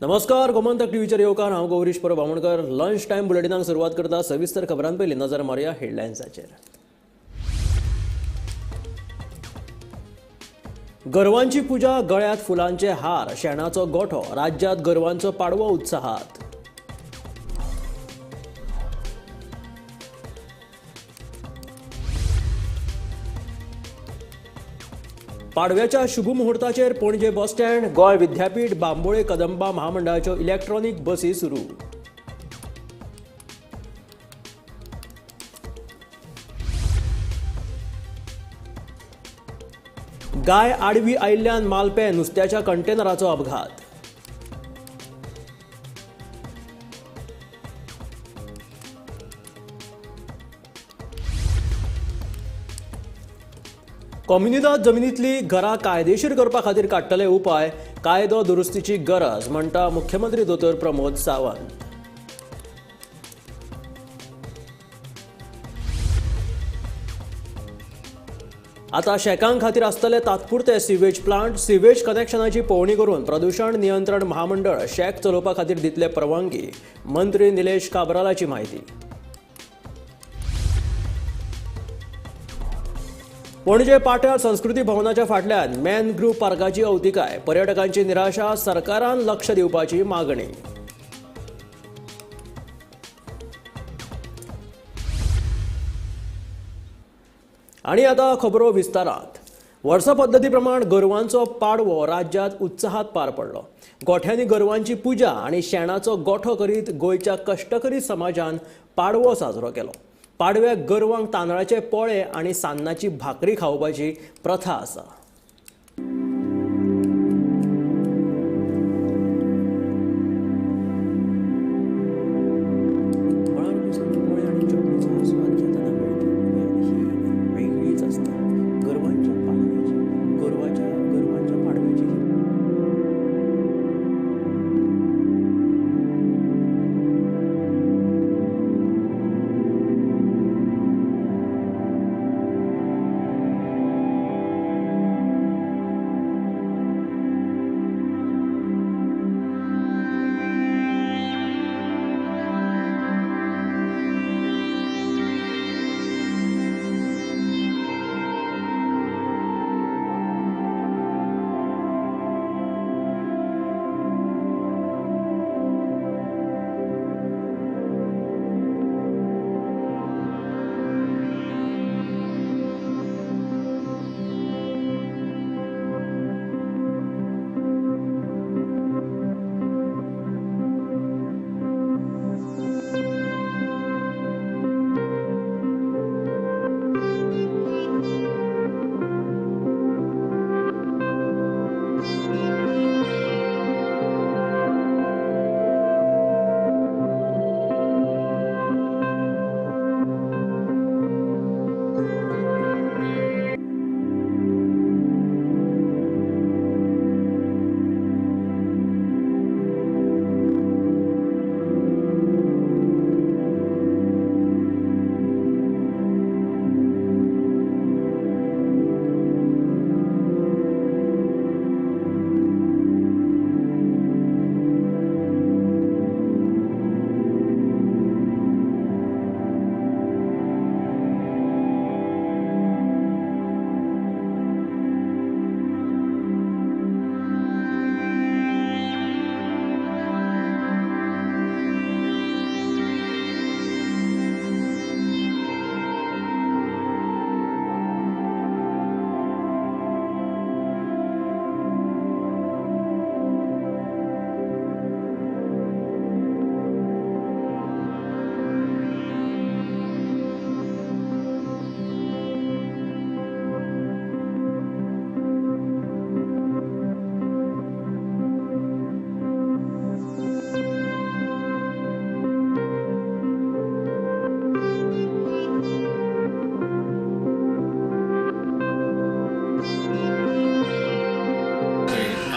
नमस्कार, गोमंतक टीव्हीच्या येवकार हांव गौरीश परब बामणकर. लंच टायम बुलेटिनाक सुरवात करता. सविस्तर खबरां पयलीं नजर मारया हेडलायन्साचेर. गरवांची पुजा, गळ्यात फुलांचे हार, शेणाचो गोठो, राज्यात गरवांचो पाडवो उत्साहात. पाडव्याच्या शुभ मुहूर्ताचेर पणजे बस स्टँड, गोंय विद्यापीठ, बांबोळे कदंबा महामंडळाच्यो इलेक्ट्रॉनिक बसी सुरू. गाय आडवी आयिल्ल्यान मालपे नुस्त्याच्या कंटेनराचो अपघात. कम्युनिदाद जमनींतली घरां कायदेशीर करपा खातीर काडटले उपाय, कायदो दुरुस्तीची गरज म्हणटा मुख्यमंत्री दोतोर प्रमोद सावंत. आतां शेकां खातीर आसतले तात्पुरते सिवेज प्लांट. सिवेज कनेक्शनाची पळोवणी करून प्रदूषण नियंत्रण महामंडळ शेक चलोवपा खातीर दितले परवानगी. मंत्री निलेश काब्रालाची माहिती. पणजे पाट्यार संस्कृती भवनाच्या फाटल्यान मॅनग्रूव्ह पार्काची अवतिकाय. पर्यटकांची निराशा, सरकारान लक्ष दिवपाची मागणी. आणि आता खबरो विस्तारात. वर्सा पद्दती प्रमाण गरवांचो पाडवो राज्यात उत्साहात पार पडलो. गोठ्यांनी गरवांची पुजा आणि शेणाचो गोठो करीत गोंयच्या कश्टकरी समाजान पाडवो साजरो केलो. पाडव्याक गरवांक तांदळाचे पोळे आणि सान्नाची भाकरी खावपाची प्रथा आसा.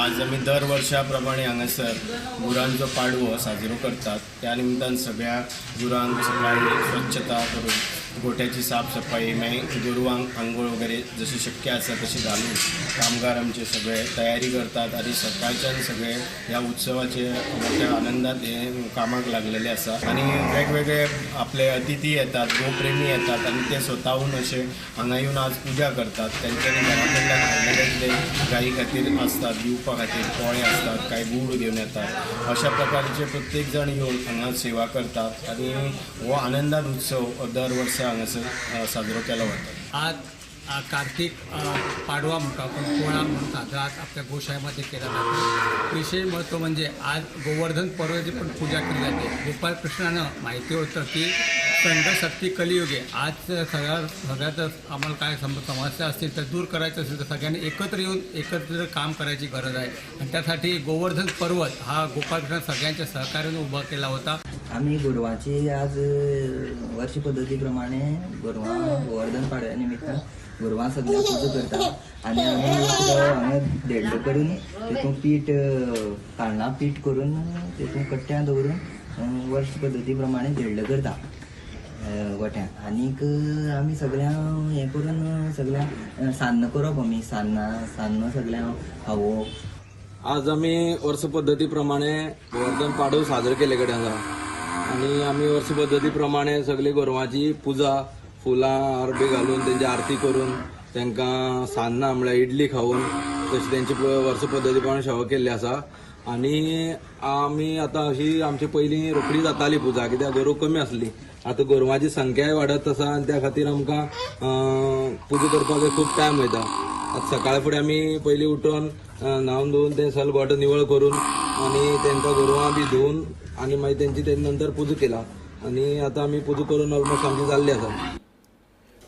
आज आम्ही दर वर्षाप्रमाणे हांगासर गुरांचो पाडवो साजरो करतात. त्या निमतान सगळ्या गुरांक सकाळी स्वच्छता करून गोठ्याची साफसफाई मागीर गोरवांक आंघोळ वगैरे जशी शक्य आसा तशी घालून कामगार आमचे सगळे तयारी करतात आणि सकाळच्यान सगळे ह्या उत्सवाचे मोठ्या आनंदात हे कामाक लागलेले आसा आणि वेगवेगळे आपले अतिथी येतात गोप्रेमी येतात आणि ते स्वतःहून असे हांगा येवन आज पूजा करतात. त्यांच्यानी घराकडल्यान हाडलेले गाई खातीर असतात दिवपा खातीर पोळे असतात काही गूड घेवन येतात. अशा प्रकारचे प्रत्येक जण येवन हांगा सेवा करतात आणि हो आनंदात उत्सव दर वर्सा हांगासर साजरो केलो वता. आज कार्तिक पाडवा म्हणतो आपण पोळा म्हणून साजरा आज आपल्या गोशाळेमध्ये केला जातो. विशेष महत्त्व म्हणजे आज गोवर्धन पर्वाची पण पूजा केली जाते. गोपाळकृष्णानं माहिती होतं की संघशक्ती कलियुगे आज सगळ्यात आम्हाला काय समस्या असतील तर दूर करायचं असेल तर सगळ्यांनी एकत्र येऊन एकत्र काम करायची गरज आहे आणि त्यासाठी गोवर्धन पर्वत हा गोपाळकृष्ण सगळ्यांच्या सहकार्याने उभा केला होता. आम्ही गोरवांची आज वर्ष पद्धतीप्रमाणे गोवर्धन पाडव्या निमित्त गोरवां सगळ्या पुजा करता आणि आम्ही हांगा देडलो करून तेतून पीठ तांदळां पीठ करून तेतून कट्ट्यां दवरून वर्ष पद्धती प्रमाणे देडलो करता गोठ्यांक. आनीक आमी सगळ्यांक हें करून सगळ्यांक सान्न करप आमी सान्न सगळ्यांक खावोवप. आज आम्ही वर्ष पद्धतीप्रमाणे गोवर्धन पाडवो साजरो केले कडेन आसा आणि आम्ही वर्ष पद्धतीप्रमाणे सगळी गोरवांची पुजा फुलां आरबी घालून तेंची आरती करून तांकां सान्नां म्हळ्यार इडली खावून तशी तेंची वर्ष पद्धती प्रमाणे सेवा केल्ली आसा. आणि आमी आतां अशी आमची पयलीं रोखडी जाताली पुजा कित्याक गोरवां कमी आसली. आतां गोरवांची संख्याय वाडत आसा आनी त्या खातीर आमकां पुजा करपाक खूब टायम वयता. आतां सकाळी फुडें आमी पयलीं उठून न्हावन धुवन ते सगळे गोठो निवळ करून आनी तांकां गोरवां बी धुवन आनी मागीर तेंची ते नंतर पुजा केला आनी आतां आमी पुजा करून ऑलमोस्ट आमची जाल्ली आसा.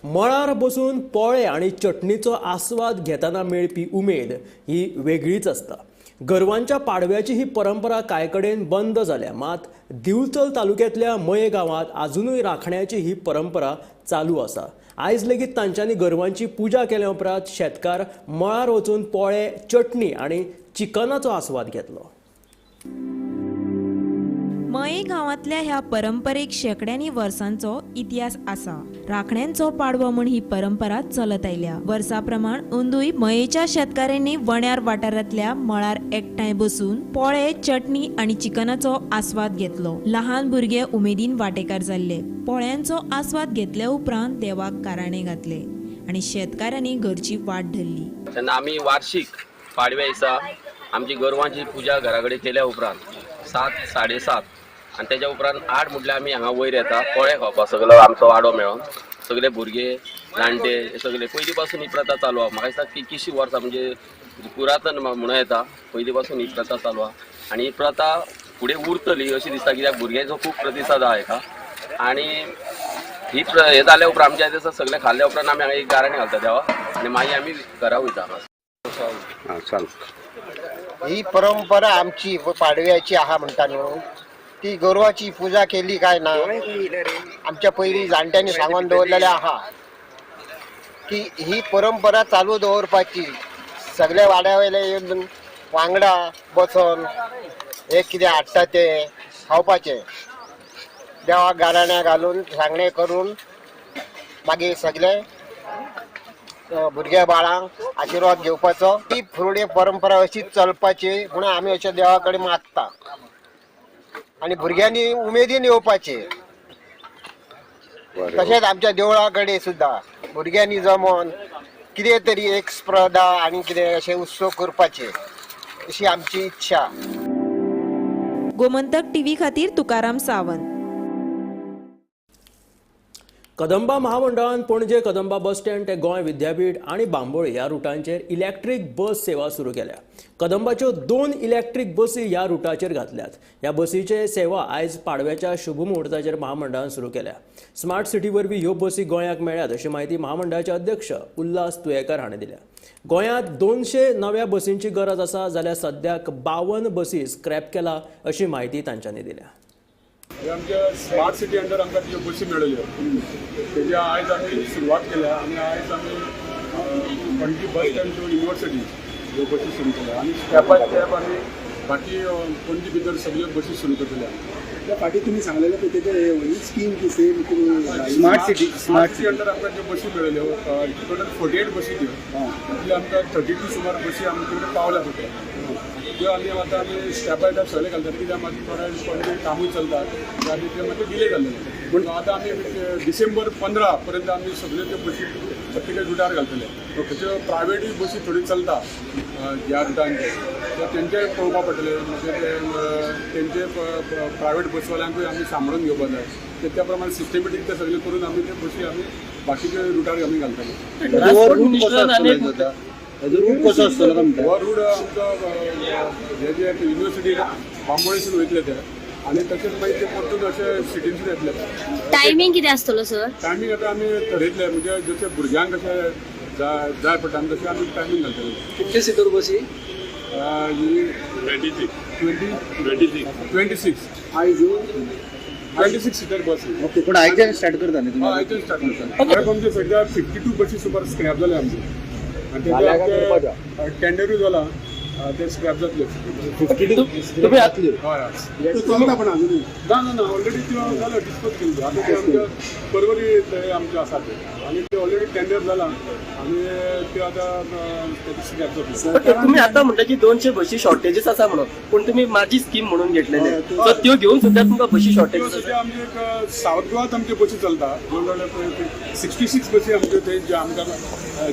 मळार बसून पोळे आणि चटणीचो आस्वाद घेताना मेळपी उमेद ही वेगळीच असता. गोरवांच्या पाडव्याची ही परंपरा कांय कडेन बंद जाल्या, मात दिवचल तालुक्यातल्या मये गांवांत अजूनय राखण्याची ही परंपरा चालू आसा. आयज लेगीत तांच्यांनी गोरवांची पुजा केल्या उपरांत शेतकार मळार वचून पोळे चटणी आणि चिकनाचो आस्वाद घेतलो. मये गांवांतल्या ह्या परंपरेक शेकड्यांनी वर्सांचो इतिहास आसा. राखण्यांचो पाडवो म्हूण ही परंपरा चलत आयल्या. वर्सा प्रमाण अंदूय मयेच्या शेतकाऱ्यांनी वण्यार वाठारांतल्या मळार एकठांय बसून पोळे चटणी आनी चिकनाचो आस्वाद घेतलो. ल्हान भुरगे उमेदीन वांटेकार जाल्ले. पोळ्यांचो आस्वाद घेतल्या उपरांत देवाक गाराणें घातले आनी शेतकाऱ्यांनी घरची वाट धरली. तेन्ना आमी वार्षिक पाडव्या दिसा आमची गोरवांची पुजा घरा कडेन केल्या उपरांत 7, 7:30 आनी तेच्या उपरांत 8 म्हटल्यार आमी हांगा वयर येता पोळे खावपाक सगळो आमचो वाडो मेळोन. सगळे भुरगे जाणटे सगळे पयलीं पासून ही प्रथा चालू आहा. म्हाका दिसता की कितलीं वर्सां म्हणजे पुरातन म्हणूं येता पयलीं पासून ही प्रथा चालू आहा आनी ही प्रथा फुडें उरतली अशी दिसता कित्याक भुरग्यांचो खूब प्रतिसाद आहा हेका. आनी ही हे जाल्या उपरांत आमच्या दिसा सगळे खाल्ल्या उपरांत आमी हांगा एक गाराणें घालता देवाक आनी मागीर आमी घरा वयता. ही परंपरा आमची पाडव्याची आहा म्हणटा न्हू, ती गोरवाची पूजा केली काय ना आमच्या पयलीं जाणट्यांनी सांगून दवरलेले आहा की ही परंपरा चालू दवरपाची. सगळे वाड्या वयले येवन वांगडा बसून एक कितें हाडटा ते खावपाचें, देवाक गाराण्या घालून सांगणे करून मागीर सगळे भुरग्या बाळांक आशिर्वाद घेवपाचो. ती फुडें परंपरा अशीच चलपाची म्हणून आमी अशे देवा कडेन मागता आनी भुरग्यांनी उमेदीन येवपाचे. तशेंच आमच्या देवळा कडेन सुद्दां भुरग्यांनी जमोन कितें तरी एक स्पर्धा आनी कितें अशें उत्सव करपाचे अशी आमची इच्छा. गोमंतक टीव्ही खातीर तुकाराम सावंत. कदंबा महामंडळान पणजे कदंबा बस स्टँड ते गोंय विद्यापीठ आणि बांबोळी ह्या रुटांचेर इलेक्ट्रीक बस सेवा सुरू केल्या. कदंबाच्यो 2 इलेक्ट्रीक बसी ह्या रुटाचेर घातल्यात. ह्या बसीचे सेवा आयज पाडव्याच्या शुभ मुहूर्ताचेर महामंडळान सुरू केल्या. स्मार्ट सिटी वरवीं ह्यो बसी गोंयाक मेळ्ळ्यात अशी माहिती महामंडळाचे अध्यक्ष उल्हास तुयेकर हाणें दिल्या. गोंयांत 200 नव्या बसींची गरज आसा जाल्यार सद्याक 52 बसी स्क्रॅप केला अशी माहिती तांच्यांनी दिल्या. आमच्या स्मार्ट सिटी अंडर आमकां त्यो बसी मेळ्ळ्यो. तेज्या आयज आमी सुरवात केल्या आनी आयज आमी Panaji bus stand to university ह्यो बसी सुरू केल्या आनी स्टेप बाय स्टेप आमी बाकी पणजी भितर सगळ्यो बसी सुरू करतल्या. त्या फाटी तुम्ही सांगलेल्या पळय तेजे स्कीम की सेम स्मार्ट सिटी अंडर आमकां ज्यो बसी मेळ्ळ्यो टोटल 48 बसी त्यो तितले आमकां 32 सुमार बसी आमचे कडेन पावल्या पळय त्यो आमी आतां आमी स्टेप बाय स्टेप सगळे घालतात कित्याक मागीर थोडे कामूय चलतात आनी ते मागीर डिले जाल्ले पूण आतां आमी डिसेंबर 15 पर्यंत आमी सगळ्यो त्यो बसी प्रत्येक रुटार घालतले त्याच्यो प्रायवेटूय बसी थोडी चलता ह्या रुटान तेंचे पळोवपा पडटले म्हणजे तेंचे प्रायवेट बसवाल्यांकूय आमी सांबाळून घेवपा जाय त्या प्रमाणे सिस्टमॅटीक ते सगळे करून आमी ते बसी आमी बाकीच्या रुटार आमी घालतले रूट कसो आसतलो हो रूट आमचो हे जे युनिवर्सिटी बांबोळेसून वयतले ते आणि तशेंच मागीर ते परतून अशे सिटीनसून येतले टायमिंग कितें आसतलो सर टायमींग आतां आमी ठरयतले म्हणजे जशे भुरग्यांक कशे जाय पडटा आनी तशें आमी टायमींग घालतले कितले सिटर बसी ही 26 आयज 26 सीटर बस ओके पण आयच्यान स्टार्ट करता न्ही तुमी आयच्यान स्टार्ट करता आमचे सध्या 52 बसी सुमार स्क्रॅप जाले आमचे आणि ते टेंडरूय जाला ते स्क्रॅप जातले 52 तुम्ही आतली हय चलता पण अजून ना ऑलरेडी त्यो जालो डिस्पोज केल्लो आतां ते आमच्या परवरी ते आमचे आसा ते आनी ते ऑलरेडी टेंडर जाला आनी ते आतां स्क्रॅप जातले तुम्ही आता म्हणता की 200 बशी शॉर्टेजेस आसा म्हणून पण तुम्ही माझी स्कीम म्हणून घेतलेले सो त्यो घेऊन सुद्धा तुमकां बशी शॉर्टेज सध्या आमचे एक सावथ गोवात आमचे बसी चलता जवळ 66 बसी आमचे थंय जे आमकां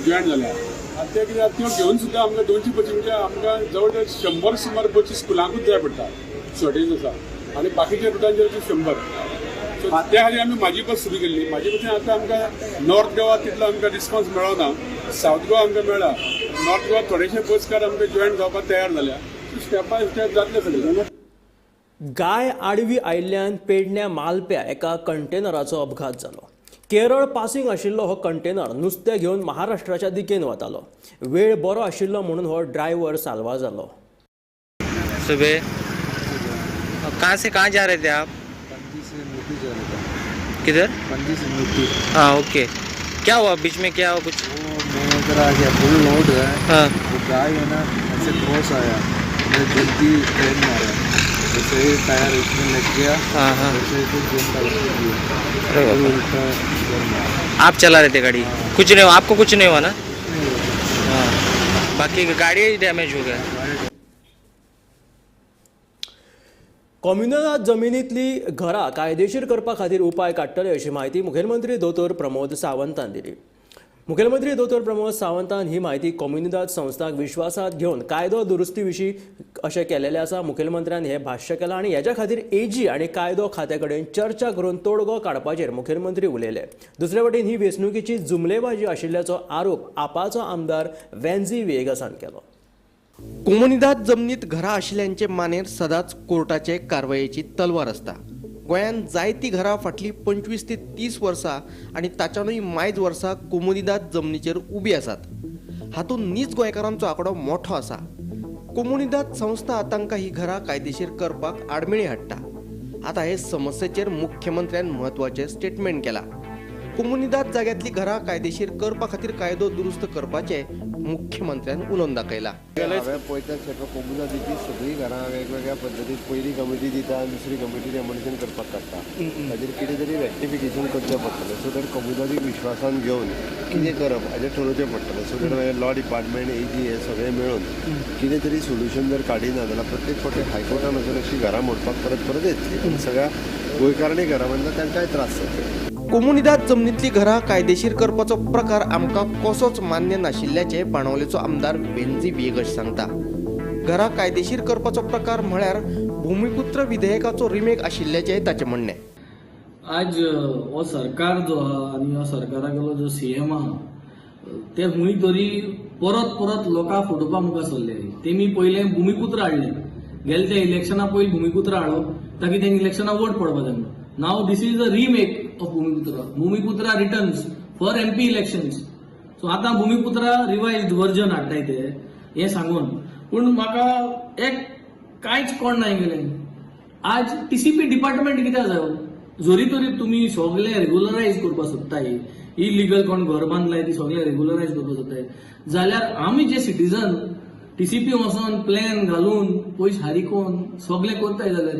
जॉयन जाल्या आनी ते कित्याक त्यो घेवन सुद्दां आमकां 200 बसी म्हणजे आमकां जवळ जवळ 100 सुमार बसी स्कुलांकूच जाय पडटा शॉर्टेज आसा आनी बाकीच्या रुटांचेर 100 सो त्या खातीर आमी म्हाजी बस सुरू केल्ली म्हाजी बसीन आतां आमकां नॉर्थ गोवा तितलो आमकां रिस्पॉन्स मेळना सावथ गोवा आमकां मेळ्ळा नॉर्थ गोवा थोडेशे बसकार आमकां जॉयन जावपाक तयार जाल्या स्टेप बाय स्टेप जातले सगळे गाय आडवी आयिल्ल्यान पेडण्या मालप्या एका कंटेनराचो अपघात जालो केरळ पासिंग आशिल्लो हो कंटेनर नुस्तें घेवन महाराष्ट्राच्या दिकेन वतालो वेळ बरो आशिल्लो म्हणून हो ड्रायव्हर साल्वा जालो सुबह कहाँ से कहाँ जा रहे थे आप किधर हाँ ओके क्या हुआ बीच में क्या हुआ कुछ मैं इधर आ गया फुल लोड है हाँ वो गाय है ना ऐसे क्रॉस आया मैं जल्दी ट्रेन मारा जैसे ही टायर इसमें लग गया हाँ हाँ वैसे ही फिर अरे बाबा। आप चला रहे थे गाड़ी कुछ नहीं हुआ आपको कुछ नहीं हुआ ना हाँ बाकी गाड़ी डैमेज हो गया कॉम्युनल जमिनींतली घरां कायदेशीर करपा खातीर उपाय काडटले अशी माहिती मुखेलमंत्री दोतोर प्रमोद सावंतान दिली मुखेलमंत्री दोतोर प्रमोद सावंतान ही माहिती कॉम्युनिदाद संस्थाक विश्वासात घेवन कायदो दुरुस्ती विशीं अशें केलेलें आसा मुखेलमंत्र्यान हें भाश्य केलां आनी हेच्या खातीर एजी आनी कायदो खात्या कडेन चर्चा करून तोडगो काडपाचेर मुखेलमंत्री उलयले दुसरे वटेन ही वेंचणुकेची जुमलेबाजी आशिल्ल्याचो आरोप आपाचो आमदार वेन्झी वेगासान केलो कोमुनिदाद जमनीत घरां आशिल्ल्यांचे मानेर सदांच कोर्टाचे कारवायेची तलवार आसता गोंयांत जायतीं घरां फाटलीं 25 ते 30 वर्सां आनी ताच्यानूय मायज वर्सां कोमुनिदाद जमनीचेर उबी आसात हातूंत नीज गोंयकारांचो आंकडो मोठो आसा कोमुनिदाद संस्था आतांकां ही घरां कायदेशीर करपाक आडमेळी हाडटा आतां हे समस्येचेर मुख्यमंत्र्यान म्हत्वाचें स्टेटमेंट केलां कोमुनिदाद जाग्यांतली घरां कायदेशीर करपा खातीर कायदो दुरुस्त करपाचे मुख्यमंत्र्यान उलोवन दाखयला हांवें पळयता सगळ्या कोमुनिदादीची सगळीं घरां वेगवेगळ्या पद्दतीन पयली कमिटी दिता आनी दुसरी कमिटी डेमोलिशन करपाक काडटा ताचेर कितें तरी रेक्टिफिकेशन करचें पडटलें सो दॅट कोमुनिदादीक विश्वासान घेवन कितें करप हाचें ठरोवचें पडटलें so that law department ag हे सगळें मेळून कितें तरी सोल्युशन जर काडिना जाल्यार प्रत्येक फावटी हायकोर्टान वचून अशी घरां मोडपाक परत परत येतली सगळ्या गोंयकारांनी घरां बांदल्या तांकांय त्रास जातले कोमुनिदाद जमनींतली घरां कायदेशीर करपाचो प्रकार आमकां कसोच मान्य नाशिल्ल्याचे बाणावलेचो आमदार वेन्झी वेगस सांगता घरां कायदेशीर करपाचो प्रकार म्हळ्यार भूमिपुत्र विधेयकाचो रिमेक आशिल्ल्याचें ताचें म्हणणें आज हो सरकार जो आहा आनी हो सरकारागेलो जो सीएम आहा ते हुंय तरी परत परत लोकां फटोवपा मुखार सरले तेमी पयलें भूमिपुत्र हाडलें गेले त्या इलेक्शना पयलीं भूमिपुत्र हाडप ताकी तेंका इलेक्शना वोट पडपा जाय now this is a remake of Bhumiputra returns for MP elections so आतां भूमिपुत्रा रिवाइज्ड वर्जन हाडटाय ते हें सांगून पूण म्हाका एक कांयच कळना गेलें आज TCP डिपार्टमेंट कित्याक जायो जरी तरी तुमी सगळे रेग्युलरायज करपाक सोदताय इलिगल कोण घर बांदलाय ती सगळे रेग्युलरायज करपाक सोदताय जाल्यार आमी जे सिटीजन TCP वचोन प्लॅन घालून पयस हारिकोन सगळे करताय जाल्यार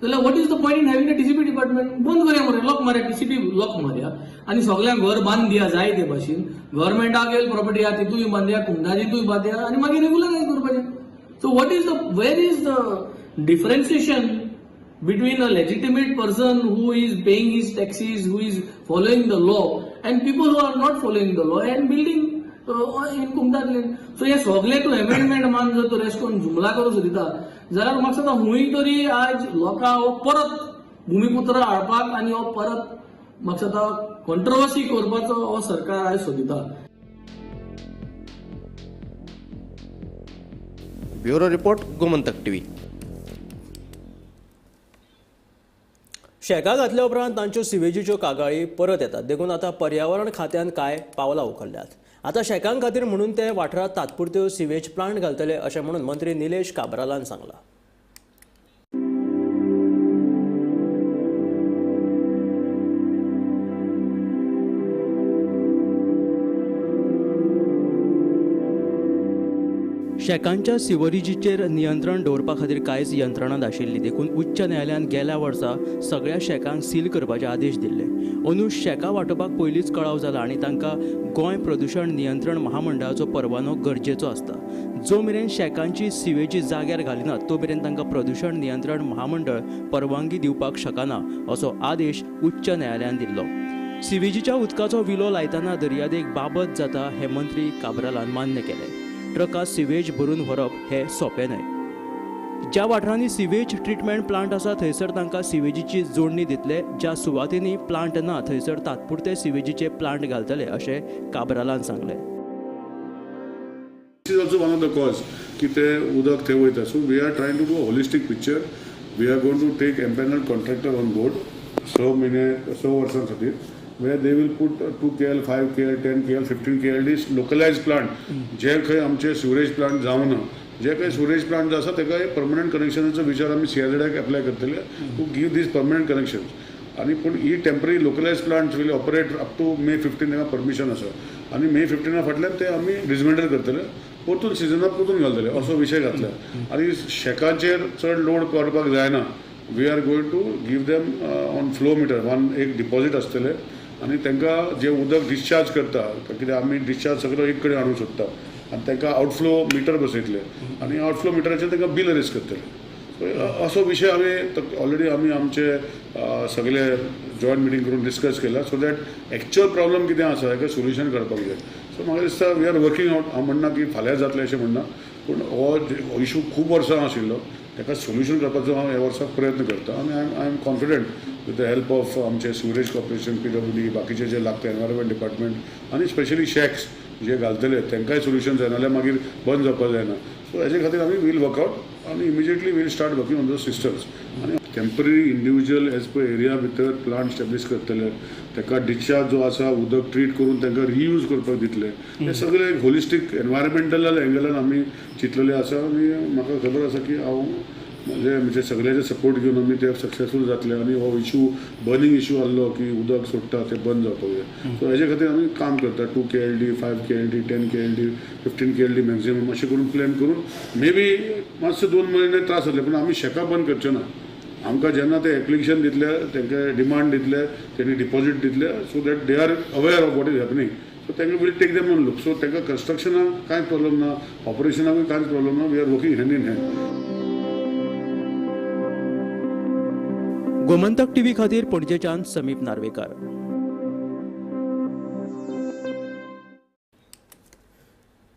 जाल्यार what is the point in having a DCP department? बंद करया मरे, लॉक मारया, डीसीपी लॉक मारया आनी सगळ्यांक घर बांद दिया जाय ते भाशेन. गव्हर्मेंटाक येयल प्रॉपर्टी आहा तितूय बांदया, कुंडाजीतूय बांदया आनी मागीर रेग्युलरायज करपाचें. So what is the where is the differentiation between a legitimate person who is paying his taxes, who is following the law, and people who are not following the law and building in Kumdat Lane. So हे सगळे तूं amendment मान जर तूं rest करून जुमला करूं सोदिता जाल्यार म्हाका सांगता हुंय तरी आज लोकां हो परत भुमिपुत्र हाडपाक आनी हो परत म्हाका सांगता कॉन्ट्रोवर्सी करपाचो हो सरकार आज सोदिता. Bureau report, Gomantak TV. शेका घातल्या उपरांत तांच्यो सिवेजीच्यो कागाळी परत येतात. देखून आतां पर्यावरण खात्यान कांय पावलां उखल्ल्यात. आतां शेकां खातीर म्हणून ते वाठारांत तात्पुरत्यो सिवेज प्लांट घालतले अशें म्हणून मंत्री निलेश काब्रालान सांगलां. शेकांच्या सिवरेजीचेर नियंत्रण दवरपा खातीर कांयच यंत्रणा नाशिल्ली. देखून उच्च न्यायालयान गेल्या वर्सा सगळ्या शेकांक सील करपाचे आदेश दिल्ले. अंदू शेकां वांटोवपाक पयलींच कळाव जाला आनी तांकां गोंय प्रदुशण नियंत्रण महामंडळाचो परवानो गरजेचो आसता. जो मेरेन शेकांची सिवेजी जाग्यार घालिनात तो मेरेन तांकां प्रदुशण नियंत्रण महामंडळ परवानगी दिवपाक शकना असो आदेश उच्च न्यायालयान दिल्लो. सिवेजीच्या उदकाचो विलो लायतना दर्यादेग बाबत जाता हे मंत्री काब्रालान मान्य केले. ट्रकां सिवेज भरून व्हरप हें सोंपें न्हय. ज्या वाठारांनी सिवेज ट्रिटमेंट प्लांट आसा थंयसर तांकां सिवेजीची जोडणी दितले. ज्या सुवातींनी प्लांट ना थंयसर तात्पुरते सिवेजीचे प्लांट घालतले अशें काब्रालान सांगलें. This is also one of the cause की ते उदक थंय वयता. So we are trying to do a holistic picture. We are going to take empaneled contractor on board 6 वर्सां खातीर. where they will put 2 KL, 5 KL, 10 KL, 15 KL is localized plant. जे खंय आमचे सिवरेज प्लांट जावना, जे काही sewerage plant जो आसा ताका परमनंट कनेक्शनाचो विचार आमी CRZ एप्लाय करतले to give these permanent connections. आनी पूण ही temporary localise plant will operate up to May 15 ताका परमिशन आसा. आनी May 15 फाटल्यान ते आमी डिसमेंटल करतले, परतून सिजनाक परतून घालतले असो विशय घातला. आनी शेकाचेर चड लोड करपाक जायना. We are going to give them on flow meter एक डिपॉझीट आसतले आनी तांकां जे उदक डिस्चार्ज करता कित्याक आमी डिस्चार्ज सगळो एक कडेन हाडूंक सोदता आनी तांकां आउटफ्लो मिटर बसयतले आनी आउटफ्लो मिटराचेर तांकां बील रेज करतले. असो विशय आमी ऑलरेडी आमचे सगळे जॉयंट मिटींग करून डिस्कस केला सो दॅट एक्चुअल प्रॉब्लम कितें आसा हेका सोल्युशन काडपाक जाय. सो म्हाका दिसता वी आर वर्किंग आउट. हांव म्हणना की फाल्यां जातलें अशें म्हणना, पूण हो इशू खूब वर्सां आशिल्लो ताका सोल्युशन करपाचो हांव ह्या वर्साक प्रयत्न करता आनी I am confident with the help of आमचे सिवरेज कॉर्पोरेशन, PWD, बाकीचे जे लागता एनवायरमेंट डिपार्टमेंट आनी स्पेशली शेक्स जे घालतले तांकांय सोल्युशन जाय नाल्यार मागीर बंद जावपाक जायना. सो हेजे खातीर आमी वील वर्कआउट आनी immediately will start working on the systems. आनी temporary individual as per area भितर प्लांट स्टॅब्लिश करतले, ताका डिस्चार्ज जो आसा उदक ट्रीट करून तांकां रियूज करपाक दितले. हे सगळे होलिस्टीक एनवायरमेंटल एंगलान आमी चिंतलेले आसा आनी म्हाका खबर आसा की हांव म्हणजे सगळ्याचे सपोर्ट घेवन आमी ते सक्सेसफूल जातले आनी हो इशू बर्निंग इशू आसलो की उदक सोडटा ते बंद जावपाक जाय. सो हेजे खातीर आमी काम करता. 2 KLD, 5 KLD, 10 KLD, 15 KLD maximum अशें करून प्लॅन करून मे बी मातशे 2 म्हयने त्रास जातले पूण आमी शेका बंद करचे ना. आमकां जेन्ना ते एप्लिकेशन दितले तांकां डिमांड दितले तेणी डिपॉझीट दितले so that they are aware of what is happening. So तांकां will take them on look. So तांकां कन्स्ट्रक्शनाक कांयच प्रॉब्लम ना, ऑपरेशनाकूय कांयच प्रॉब्लम ना. We are working hand in hand. Gomantak TV खातीर पणजेच्यान समीप नार्वेकार.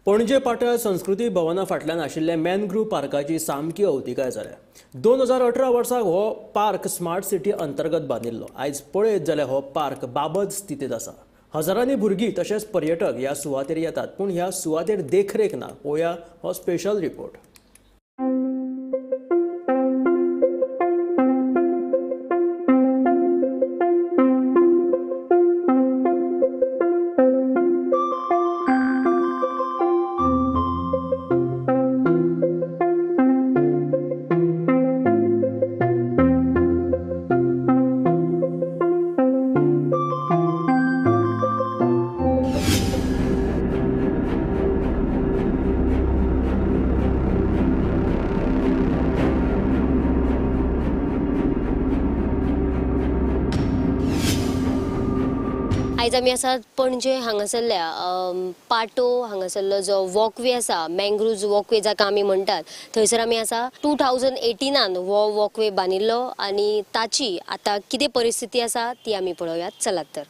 पणजे पाटळ संस्कृती भवना फाटल्यान आशिल्ल्या मॅनग्रूव पार्काची सामकी अवतिकाय जाल्या. 2018 वर्साक हो पार्क स्मार्ट सिटी अंतर्गत बांदिल्लो. आयज पळयत जाल्यार हो पार्क बाबत स्थितीत आसा. हजारांनी भुरगीं तशेंच पर्यटक ह्या सुवातेर येतात पूण ह्या सुवातेर देखरेख ना. पळोवया हो स्पेशल रिपोर्ट. आयज आमी आसा पणजे हांगासरल्या पाटो हांगासरलो जो वॉकवे आसा मँग्रुव्ज वॉकवे जाका आमी म्हणटात थंयसर आमी आसा 2018 हो वॉकवे बांदिल्लो आनी ताची आतां कितें परिस्थिती आसा ती आमी पळोवयात चलात तर.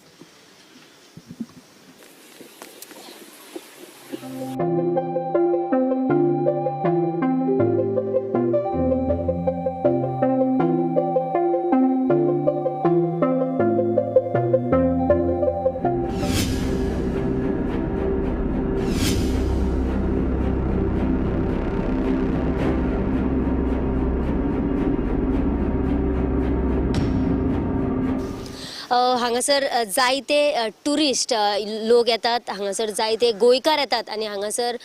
हांगासर जायते टुरिस्ट लोक येतात, हांगासर जायते गोंयकार येतात आनी हांगासर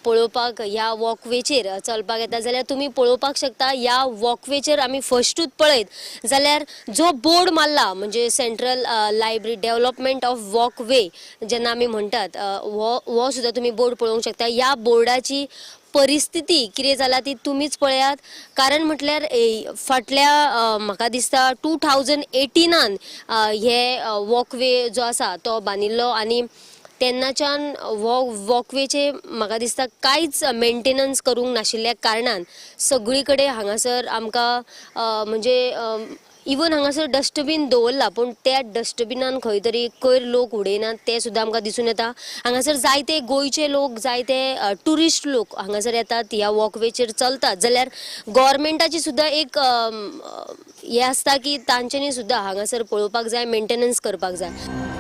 पळोवपाक ह्या वॉकवेचेर चलपाक येतात. जाल्यार तुमी पळोवपाक शकता ह्या वॉकवेचेर आमी फस्टूच पळयत जाल्यार जो बोर्ड मारला म्हणजे central library development of walkway जेन्ना आमी म्हणटात हो सुद्धा तुमी बोर्ड पळोवंक शकता. ह्या बोर्डाची परिस्थिती कितें जाला ती तुमीच पळयात. कारण म्हटल्यार फाटल्या म्हाका दिसता 2018 हे वॉकवे जो आसा तो बांदिल्लो आनी तेन्नाच्यान वॉकवेचे म्हाका दिसता कांयच मेंटेनन्स करूंक नाशिल्ल्या कारणान सगळी कडेन हांगासर आमकां म्हणजे इवन हांगासर डस्टबीन दवरला पूण त्या डस्टबिनान खंय तरी कोयर लोक उडयनात ते सुद्दां आमकां दिसून येता. हांगासर जायते गोंयचे लोक जायते टुरिस्ट लोक हांगासर येतात ह्या वॉकवेचेर चलतात. जाल्यार गव्हर्मेंटाची सुद्दां एक हे आसता की तांच्यांनी सुद्दां हांगासर पळोवपाक जाय, मेंटेनन्स करपाक जाय.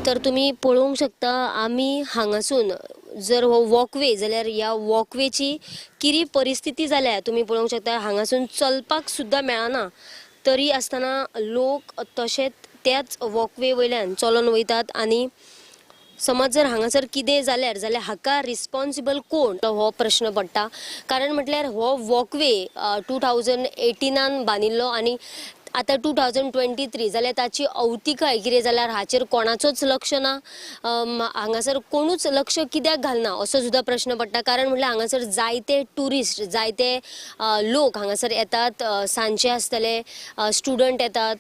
तर तुम्ही पळोवंक शकता आमी हांगासून जर हो वॉकवे जाल्यार ह्या वॉकवेची किरी परिस्थिती जाल्या तुम्ही पळोवंक शकता. हांगासून चलपाक सुद्दां मेळना तरी आसतना लोक तशेंच त्याच वॉकवे वयल्यान चलोन वयतात आनी समज जर हांगासर कितें जाल्यार हाका रिस्पॉन्सिबल कोण तो हो प्रश्न पडटा. कारण म्हटल्यार हो वॉकवे 2018 बांदिल्लो आनी आता 2023 जाल्यार ताची अवतिकाय कितें जाल्यार हाचेर कोणाचोच लक्ष ना. हांगासर कोणूच लक्ष कित्याक घालना असो सुद्दां प्रश्न पडटा. कारण म्हटल्यार हांगासर जायते टुरिस्ट जायते लोक हांगासर येतात, सांजचे आसतले स्टुडंट येतात,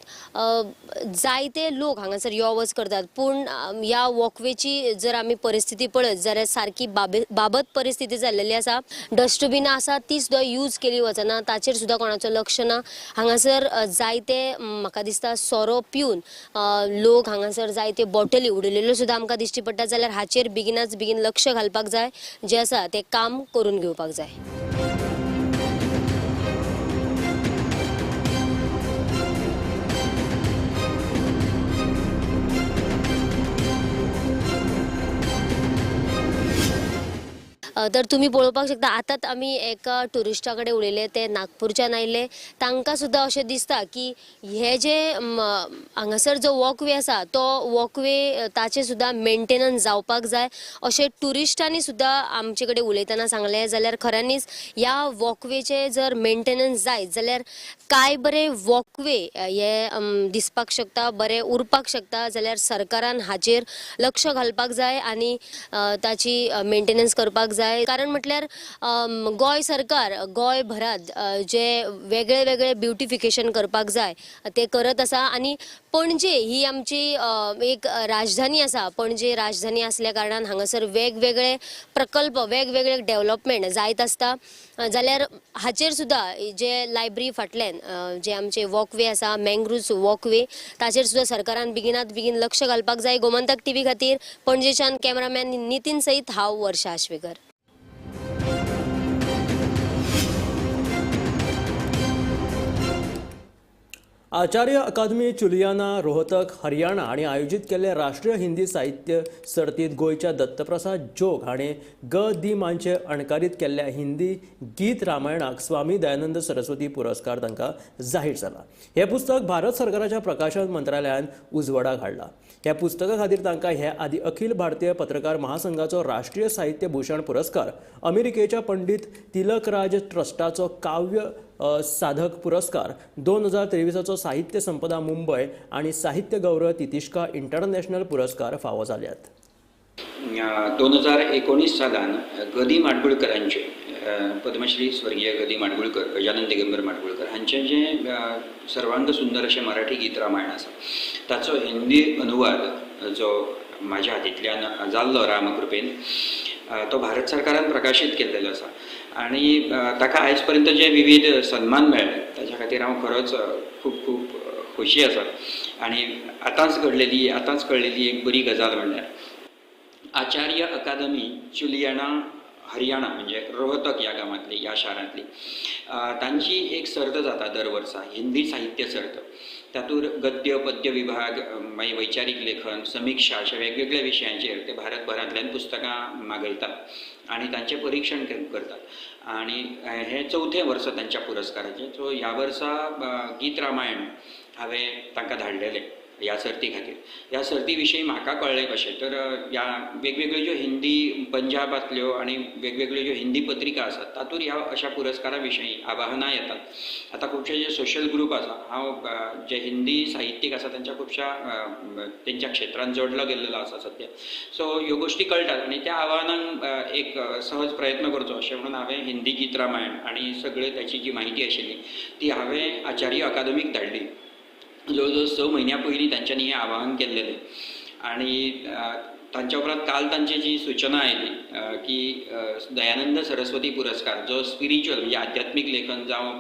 जायते लोक हांगासर यो वच करतात. पूण ह्या वॉकवेची जर आमी परिस्थिती पळयत जाल्यार सारकी बाबत परिस्थिती जाल्लेली आसा. डस्टबिनां आसा ती सुद्दां यूज केली वचना, ताचेर सुद्दां कोणाचो लक्ष ना. हांगासर जायते म्हाका दिसता सोरो पिवन लोक हांगासर जायते बॉटली उडयलेल्यो सुद्दां आमकां दिश्टी पडटा. जाल्यार हाचेर बेगिनाच बेगीन लक्ष घालपाक जाय, जे आसा ते काम करून घेवपाक जाय. तर तुम्ही पळोवपाक शकता आतांच आमी एका टुरिस्टा कडेन उलयले, ते नागपूरच्यान आयिल्ले. तांकां सुद्दां अशें दिसता की हे जे हांगासर जो वॉकवे आसा तो वॉकवे ताचे सुद्दां मेंटेनन्स जावपाक जाय अशें टुरिस्टांनी सुद्दां आमचे कडेन उलयतना सांगलें. जाल्यार खऱ्यांनीच ह्या वॉकवेचे जर मेंटेनन्स जायत जाल्यार काय बरे वॉकवे हे दिसपाक शकता, बरे उरपाक शकता. जाल्यार सरकारान हाचेर लक्ष घालपाक जाय आनी ताची मेंटेनन्स करपाक जाय. कारण म्हटल्यार गोंय सरकार गोंयभरात जे वेगळे वेगळे ब्युटिफिकेशन करपाक जाय ते करत आसा. आनी पणजे ही आमची एक राजधानी आसा. पणजे राजधानी असल्या कारणान हांगासर वेगवेगळे प्रकल्प वेगवेगळे डेव्हलपमेंट जायत आसता. जाल्यार हाचेर सुद्दां जे लायब्ररी फाटल्यान जे आमचे वॉकवे आसा मँग्रुव्ज वॉकवे ताचेर सुद्दां सरकारान बेगिनात बेगीन लक्ष घालपाक जाय. गोमंतक टीव्ही खातीर पणजेच्यान कॅमेरामॅन नितीन सईत हांव वर्षा आश्वेकर. आचार्य अकादमी चुलियाना रोहतक हरियाणा हांणी आयोजीत केल्ले राष्ट्रीय हिंदी साहित्य सर्तीत गोंयच्या दत्तप्रसाद जोग हाणें ग दि मांचे अणकारीत केल्ल्या हिंदी गीत रामायणाक स्वामी दयानंद सरस्वती पुरस्कार तांकां जाहीर जाला. हे पुस्तक भारत सरकाराच्या प्रकाशन मंत्रालयान उजवाडाक हाडला. ह्या पुस्तका खातीर तांकां हे आदी अखिल भारतीय पत्रकार महासंघाचो राष्ट्रीय साहित्य भूषण पुरस्कार, अमेरिकेच्या पंडित तिलकराज ट्रस्टाचो काव्य साधक पुरस्कार 2023 साहित्य संपदा मुंबय आणि साहित्य गौरव तितिश्का इंटरनॅशनल पुरस्कार फावो जाल्यात. 2019 सालान गदी माडगुळकरांचे पद्मश्री स्वर्गीय गदी माडगुळकर गजानन दिगंबर माडगुळकर हांचें जें सर्वांग सुंदर अशें मराठी गीत रामायण आसा ताचो हिंदी अनुवाद जो म्हाज्या हातींतल्यान जाल्लो रामकृपेन तो भारत सरकारान प्रकाशीत केल्लेलो आसा आनी ताका आयज पर्यंत जे विविध सन्मान मेळ्ळे ताच्या खातीर हांव खरोच खूब खूब खोशी आसा. आनी आतांच कळलेली एक बरी गजाल म्हणल्यार आचार्य अकादमी चुलियाना हरियाणा म्हणजे रोहतक ह्या गांवांतली ह्या शारांतली तांची एक सर्त जाता दर वर्सा हिंदी साहित्य सर्त. तातूंत गद्य पद्य विभाग मागीर वैचारीक लेखन समीक्षा अशा वेगवेगळ्या विशयांचेर ते भारतभरांतल्यान पुस्तकां मागयतात आनी तांचें परीक्षण करतात आनी हें 4थें वर्स तांच्या पुरस्काराचें. सो ह्या वर्सा गीत रामायण हांवें तांकां धाडलेलें ह्या सर्ती खातीर. ह्या सर्ती विशीं म्हाका कळ्ळें कशें तर ह्या वेगवेगळ्यो ज्यो हिंदी पंजाबांतल्यो आनी वेगवेगळ्यो ज्यो हिंदी पत्रिका आसात तातूंत ह्या अशा पुरस्कारा विशीं आवाहनां येतात. आतां खुबशे जे सोशल ग्रूप आसा हांव जे हिंदी साहित्यीक आसा तांच्या खुबशा तेंच्या क्षेत्रांत जोडलो गेल्लो आसा सद्या. सो ह्यो गोश्टी कळटात आनी त्या आव्हानांक एक सहज प्रयत्न करचो अशें म्हणून हांवें हिंदी गीत रामायण आनी सगळे ताची जी म्हायती आशिल्ली ती हांवें आचार्य अकादमीक धाडली. जवळजवळ 6 म्हयन्यां पयलीं तांच्यांनी हें आवाहन केल्लेलें आनी तांच्या उपरांत काल तांची जी सूचना आयली की दयानंद सरस्वती पुरस्कार जो स्पिरिच्युअल म्हणजे आध्यात्मीक लेखन जावं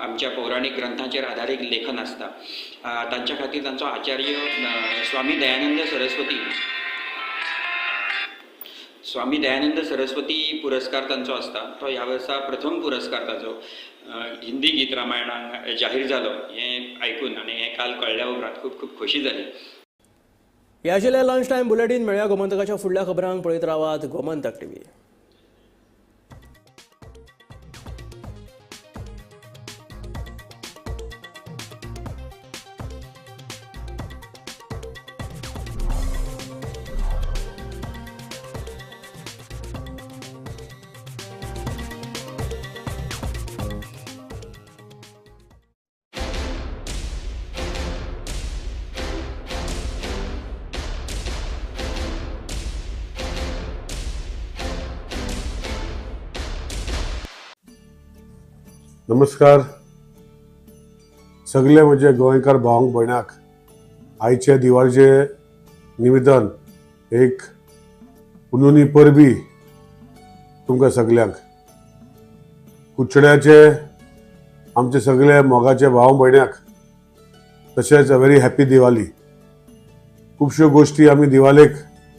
आमच्या पौराणीक ग्रंथांचेर आदारीत लेखन आसता तांच्या खातीर तांचो आचार्य स्वामी दयानंद सरस्वती पुरस्कार तांचो आसता. तो ह्या वर्सा प्रथम पुरस्कार ताचो हिंदी गीत रामायणाक जाहीर जालो हें आयकून आनी हें काल कळ्ळ्या उपरांत खूब खूब खोशी जाली. हे आशिल्लें लंच टायम बुलेटीन. मेळया गोमंतकाच्या फुडल्या खबरांक. पळयत रावात गोमंतक टीव्ही. नमस्कार सगळे म्हजे गोंयकार भावंक भयणाक आयचे दिवाळीचे निमित्तान एक उनुनी परबी तुमकां सगल्यांक. कुचड्याचे आमचे सगळे मोगाचे भाव भयण्याक तशेंच अ व्हेरी हॅपी दिवाळी. खुबश्यो गोश्टी आमी दिवाळेक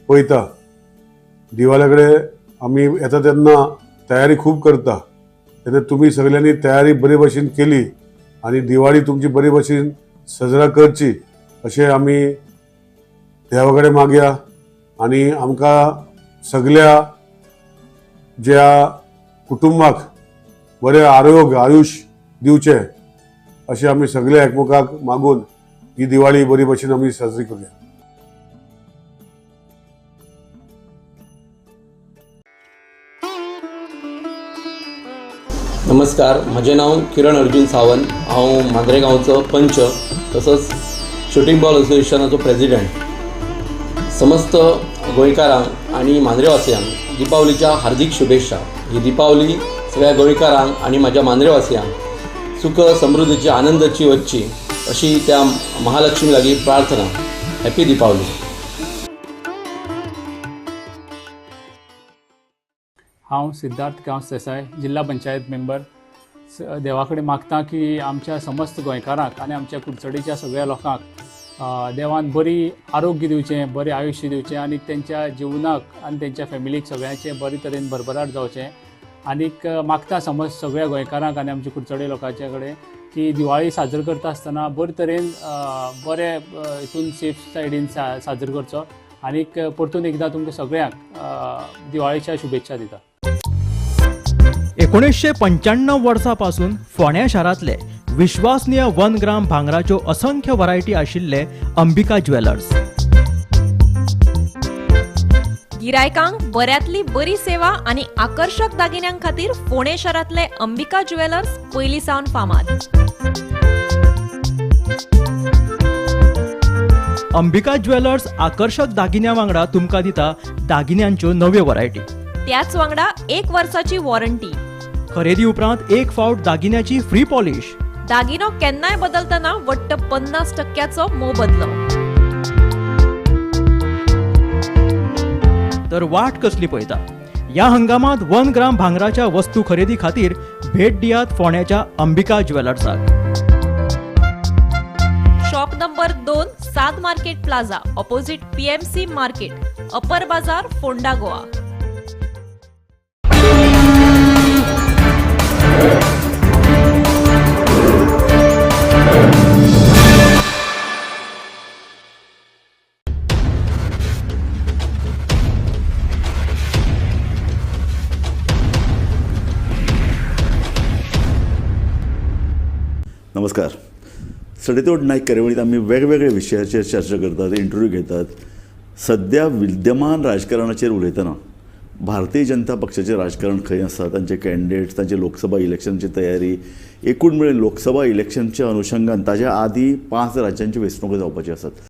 पळयता. दिवाळे कडेन आमी येता तेन्ना तयारी खूब करता तेन्ना तुमी सगळ्यांनी तयारी बरे भशेन केली आनी दिवाळी तुमची बरे भशेन सजरा करची अशें आमी देवा कडेन मागया आनी आमकां सगळ्या ज्या कुटुंबाक बरें आरोग्य आयुश्य दिवचें अशें आमी सगळे एकमेकाक मागून ही दिवाळी बरी भशेन आमी साजरी करूया. नमस्कार, म्हजें नांव किरण अर्जुन सावंत. हांव मांद्रे गांवचो पंच तसोच शूटिंग बॉल असोसिएशनाचो प्रेसिडेंट. समस्त गोंयकारांक आनी मांद्रेवासियांक दिपावलीच्या हार्दिक शुभेच्छा. ही दिपावली सगळ्या गोंयकारांक आनी म्हाज्या मांद्रेवासियांक सुख समृद्धीची आनंदाची वचची अशी त्या महालक्ष्मी लागीं प्रार्थना. हॅपी दिपावली. हांव सिद्धार्थ गांवस देसाय जिल्हा पंचायत मेंबर. देवा कडेन मागता की आमच्या समस्त गोंयकारांक आनी आमच्या कुडचडीच्या सगळ्या लोकांक देवान बरी आरोग्य दिवचें, बरें आयुश्य दिवचें आनी तेंच्या जिवनाक आनी तेंच्या फॅमिलीक सगळ्यांचें बरे तरेन भरभराट जावचें. आनीक मागता समज सगळ्या गोंयकारांक आनी आमच्या कुडचडे लोकांचे कडेन की दिवाळी साजरो करता आसतना बरे तरेन बरे हितून सेफ सायडीन साजरो करचो. आनीक परतून एकदां तुमकां सगळ्यांक दिवाळीच्या शुभेच्छा दिता. 1995 वर्सापासून फोंड्या शारांतले विश्वासनीय 1 ग्राम भांगराच्यो असंख्य व्हरायटी आशिल्ले अंबिका ज्वेलर्स. गिरायकांक बऱ्यांतली बरी सेवा आनी आकर्षक दागिन्यां खातीर फोंडे शारांतले अंबिका ज्वेलर्स पयलीं सावन फामाद. अंबिका ज्वेलर्स आकर्षक दागिन्या वांगडा तुमकां दिता दागिन्यांच्यो नव्यो व्हरायटी. त्याच वांगडा 1 वर्साची वॉरंटी. खरेदी उपरांत 1 फावट दागिन्याची फ्री पॉलिश. दागिनो केन्नाय बदलतना वट्ट 50% मोबदलो. तर वाट कसली पळयता? या हंगामात 1 ग्राम भांगराच्या वस्तू खरेदी खातीर भेट दियात फोंड्याच्या अंबिका ज्वेलर्साक. Shop number 2, Saad market plaza, opposite PMC market, upper Bazar, Ponda, Goa. नमस्कार. सडेतोड नाईक कार्यावळीत आम्ही वेगवेगळ्या विशयाचेर चर्चा करतात, इंटरव्यू घेतात. सध्या विद्यमान राजकारणाचेर उलयतना भारतीय जनता पक्षाचें राजकारण खंय आसा, तांचे कॅन्डिडेट्स, तांचे लोकसभा इलेक्शनची तयारी, एकूण मेळून लोकसभा इलेक्शनच्या अनुशंगान ताच्या आदी 5 राज्यांच्यो वेंचणुको जावपाच्यो आसात.